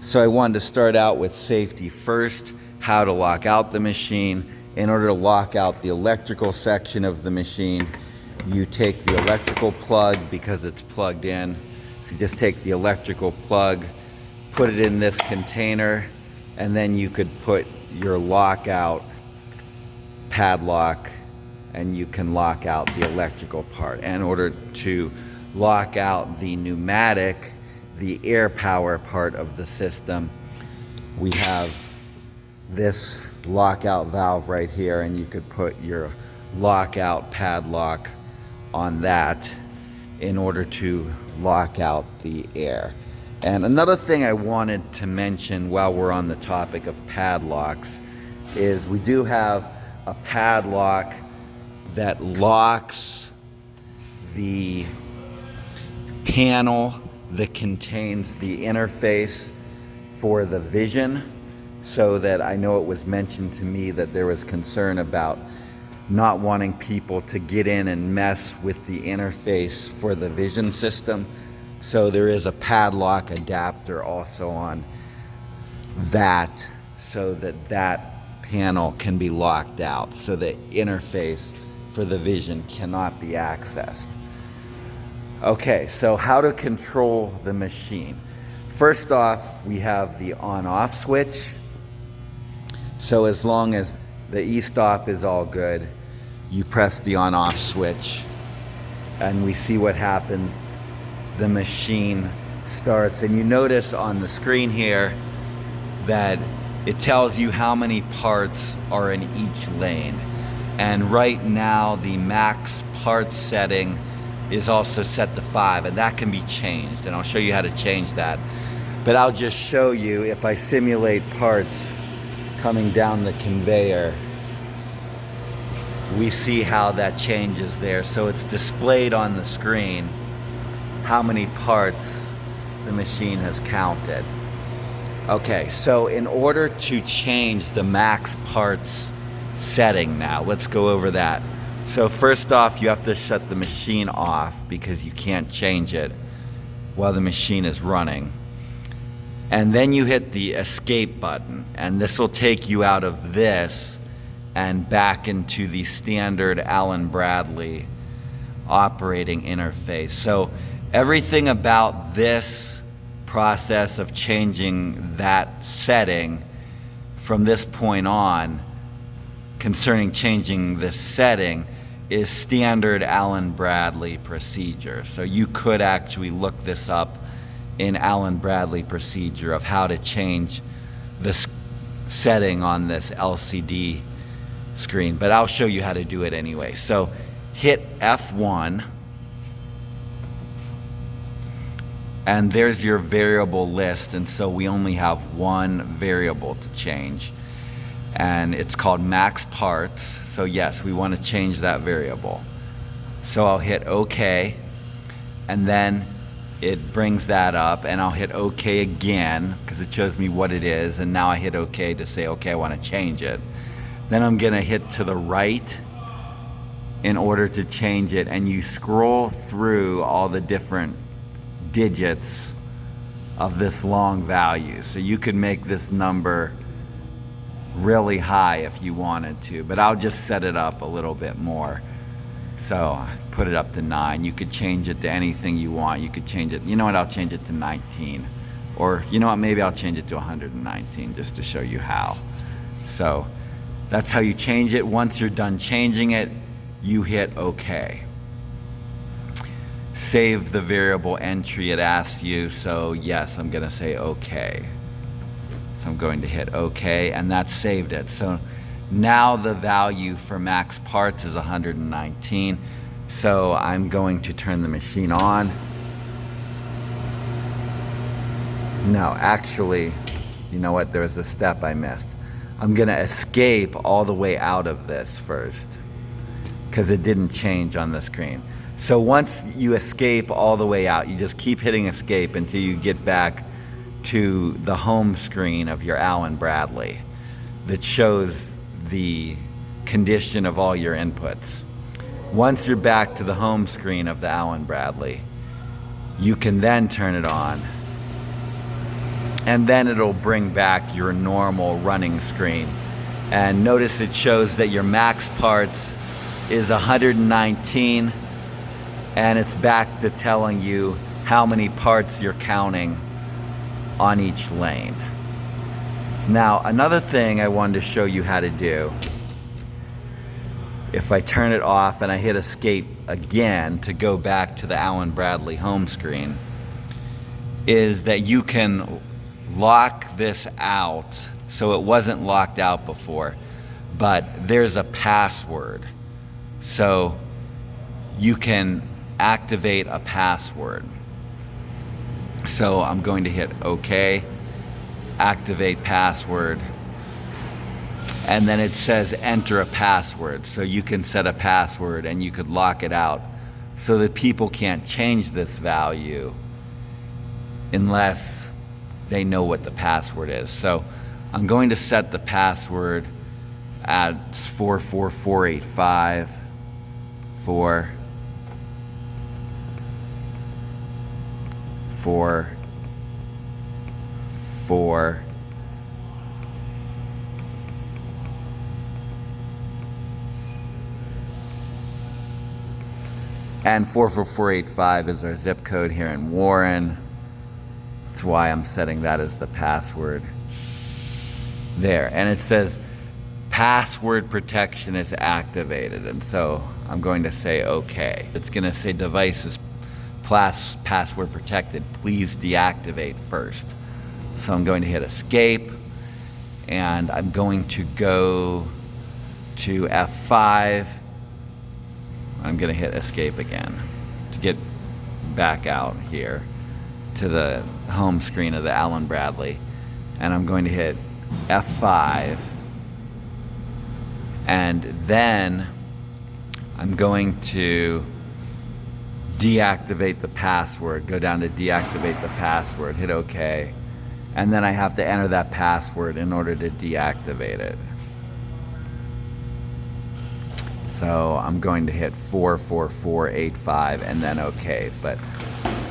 So I wanted to start out with safety first, how to lock out the machine. In order to lock out the electrical section of the machine, you take the electrical plug because it's plugged in. So you just take the electrical plug, put it in this container, and then you could put your lockout padlock and you can lock out the electrical part. In order to lock out the pneumatic, the air power part of the system, we have this lockout valve right here, and you could put your lockout padlock on that in order to lock out the air. And another thing I wanted to mention while we're on the topic of padlocks is we do have a padlock that locks the panel that contains the interface for the vision, so that I know it was mentioned to me that there was concern about not wanting people to get in and mess with the interface for the vision system. So there is a padlock adapter also on that, so that that panel can be locked out, so the interface for the vision cannot be accessed. Okay, so how to control the machine. First off, we have the on-off switch. So as long as the e-stop is all good, you press the on-off switch and we see what happens. The machine starts, and you notice on the screen here that it tells you how many parts are in each lane. And right now the max parts setting is also set to 5, and that can be changed, and I'll show you how to change that. But I'll just show you, if I simulate parts coming down the conveyor, we see how that changes there. So it's displayed on the screen how many parts the machine has counted. Okay, so in order to change the max parts setting now, let's go over that. So first off, you have to shut the machine off because you can't change it while the machine is running. And then you hit the escape button, and this will take you out of this and back into the standard Alen-Bradley operating interface. So everything about this process of changing that setting from this point on, concerning changing this setting, is standard Alen-Bradley procedure. So you could actually look this up in Alen-Bradley procedure of how to change this setting on this LCD screen, but I'll show you how to do it anyway. So hit F1, and there's your variable list, and so we only have one variable to change, and it's called max parts. So yes, we want to change that variable. So I'll hit OK, and then it brings that up, and I'll hit OK again because it shows me what it is, and now I hit OK to say, okay, I want to change it. Then I'm gonna hit to the right in order to change it, and you scroll through all the different digits of this long value. So you could make this number really high if you wanted to, but I'll just set it up a little bit more. So put it up to 9. You could change it to anything you want. You could change it, you know what, I'll change it to 19. Or you know what, maybe I'll change it to 119 just to show you how. So that's how you change it. Once you're done changing it, you hit OK. Save the variable entry it asks you, so yes, I'm gonna say OK. So I'm going to hit OK, and that saved it. So now the value for max parts is 119. So I'm going to turn the machine on. No, actually, you know what? There's a step I missed. I'm gonna escape all the way out of this first because it didn't change on the screen. So once you escape all the way out, you just keep hitting escape until you get back to the home screen of your Alen-Bradley that shows the condition of all your inputs. Once you're back to the home screen of the Alen-Bradley, you can then turn it on and then it'll bring back your normal running screen. And notice it shows that your max parts is 119, and it's back to telling you how many parts you're counting on each lane. Now, another thing I wanted to show you how to do, if I turn it off and I hit escape again to go back to the Alen-Bradley home screen, is that you can lock this out. So it wasn't locked out before, but there's a password. So you can activate a password. So I'm going to hit OK, activate password, and then it says enter a password. So you can set a password and you could lock it out so that people can't change this value unless they know what the password is. So I'm going to set the password at 44485 4 4 4 and 44485 is our zip code here in Warren. That's why I'm setting that as the password there. And it says password protection is activated, and so I'm going to say OK. It's going to say device is password protected, please deactivate first. So I'm going to hit escape, and I'm going to go to F5. I'm going to hit escape again to get back out here to the home screen of the Alen-Bradley, and I'm going to hit F5, and then I'm going to deactivate the password. Go down to deactivate the password, hit OK, and then I have to enter that password in order to deactivate it. So I'm going to hit 44485 and then OK, but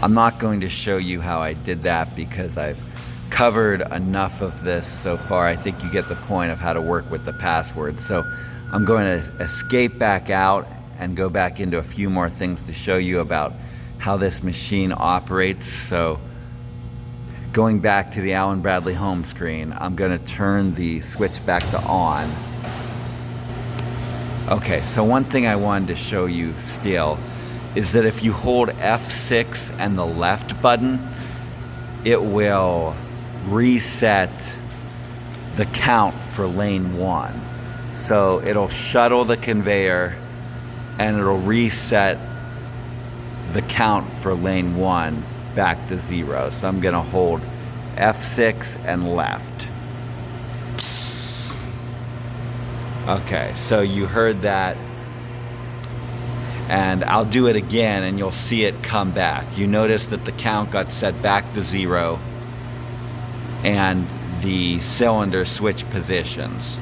I'm not going to show you how I did that because I've covered enough of this so far. I think you get the point of how to work with the password. So I'm going to escape back out and go back into a few more things to show you about how this machine operates. So going back to the Alen-Bradley home screen, I'm going to turn the switch back to on. Okay, so one thing I wanted to show you still is that if you hold F6 and the left button, it will reset the count for lane 1. So it'll shuttle the conveyor and it'll reset the count for lane 1 back to 0. So I'm going to hold F6 and left. Okay, so you heard that, and I'll do it again and you'll see it come back. You notice that the count got set back to 0 and the cylinder switched positions.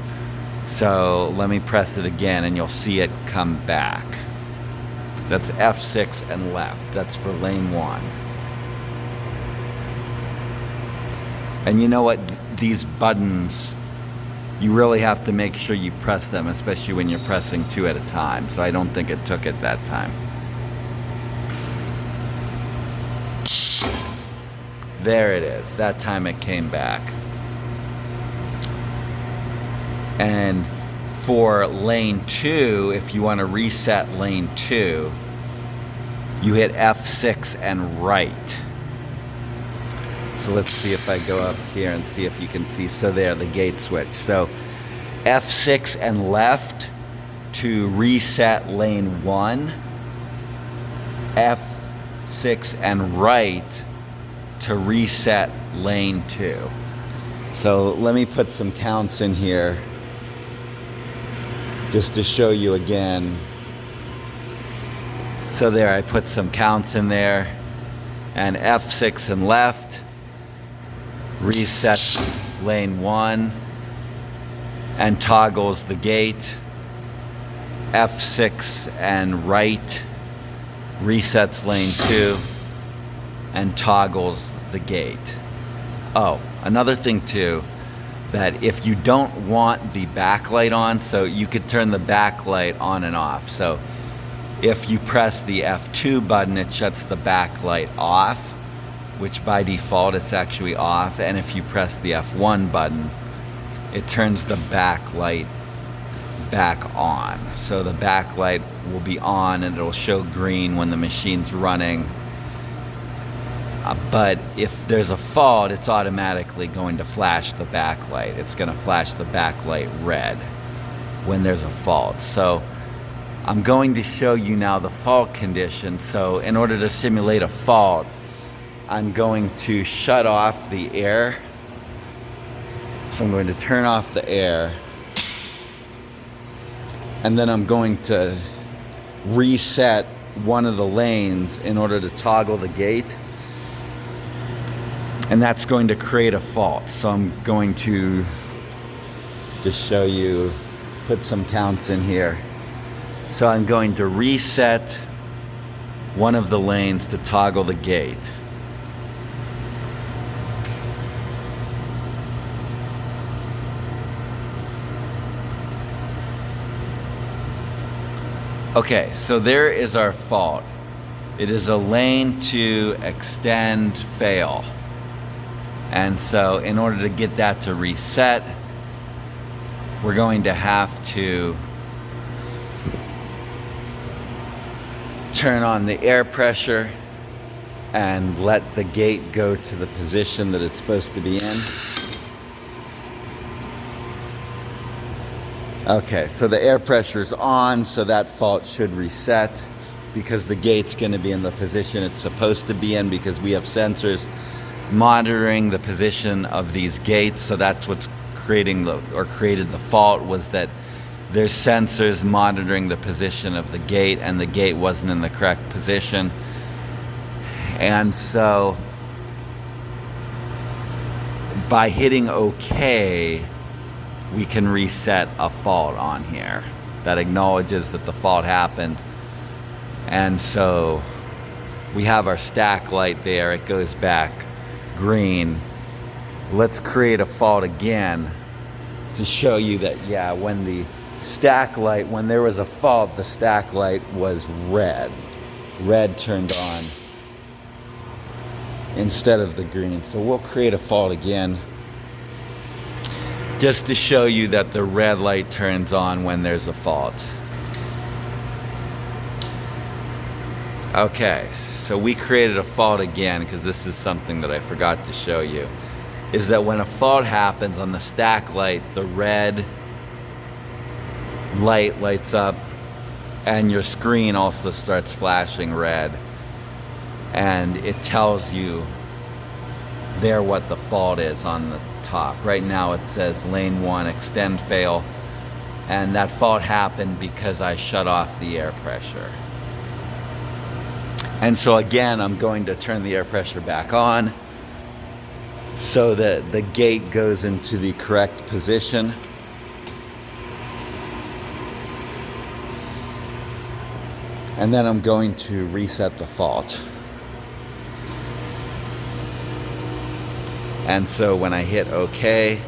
So let me press it again and you'll see it come back. That's F6 and left. That's for lane 1. And you know what? These buttons, you really have to make sure you press them, especially when you're pressing 2 at a time. So I don't think it took it that time. There it is. That time it came back. And for lane 2, if you want to reset lane 2, you hit F6 and right. So let's see if I go up here and see if you can see. So there, the gate switch. So F6 and left to reset lane 1. F6 and right to reset lane 2. So let me put some counts in here just to show you again. So there, I put some counts in there, and F6 and left resets lane 1 and toggles the gate. F6 and right resets lane 2 and toggles the gate. Oh, Another thing too, that if you don't want the backlight on, so you could turn the backlight on and off. So if you press the F2 button, it shuts the backlight off, which by default it's actually off. And if you press the F1 button, it turns the backlight back on. So the backlight will be on and it'll show green when the machine's running. But if there's a fault, it's automatically going to flash the backlight. It's going to flash the backlight red when there's a fault. So I'm going to show you now the fault condition. So in order to simulate a fault, I'm going to shut off the air. So I'm going to turn off the air. And then I'm going to reset one of the lanes in order to toggle the gate. And that's going to create a fault. So I'm going to just show you, put some counts in here. So I'm going to reset one of the lanes to toggle the gate. Okay, so there is our fault. It is a lane to extend fail. And so in order to get that to reset, we're going to have to turn on the air pressure and let the gate go to the position that it's supposed to be in. Okay, so the air pressure's on, so that fault should reset because the gate's going to be in the position it's supposed to be in, because we have sensors monitoring the position of these gates. So that's what's created the fault, was that there's sensors monitoring the position of the gate, and the gate wasn't in the correct position. And so by hitting OK, we can reset a fault on here that acknowledges that the fault happened. And so we have our stack light there. It goes back green. Let's create a fault again to show you that, yeah, when the stack light, when there was a fault, the stack light was red. Red turned on instead of the green. So we'll create a fault again just to show you that the red light turns on when there's a fault. Okay, so we created a fault again because this is something that I forgot to show you, is that when a fault happens on the stack light, the red light lights up and your screen also starts flashing red, and it tells you there what the fault is on the top. Right now it says lane 1 extend fail, and that fault happened because I shut off the air pressure. And so again, I'm going to turn the air pressure back on so that the gate goes into the correct position. And then I'm going to reset the fault. And so when I hit OK,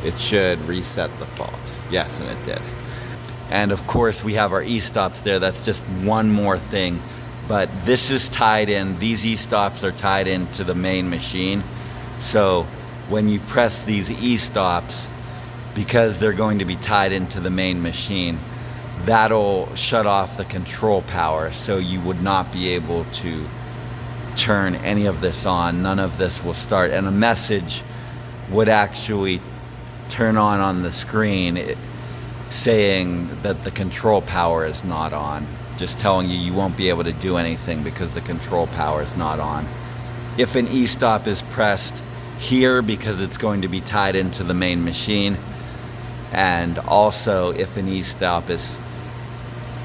it should reset the fault. Yes, and it did. And of course we have our e-stops there. That's just one more thing. But this is tied in, these e-stops are tied into the main machine. So when you press these e-stops, because they're going to be tied into the main machine, that'll shut off the control power. So you would not be able to turn any of this on. None of this will start. And a message would actually turn on the screen saying that the control power is not on. Just telling you won't be able to do anything because the control power is not on. If an e-stop is pressed here, because it's going to be tied into the main machine, and also if an e-stop is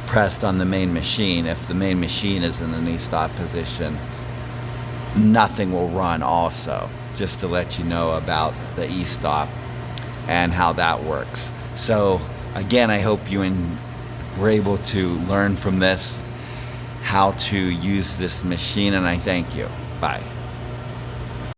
pressed on the main machine, if the main machine is in an e-stop position, nothing will run also, just to let you know about the e-stop and how that works. So again, I hope you were able to learn from this how to use this machine, and I thank you. Bye.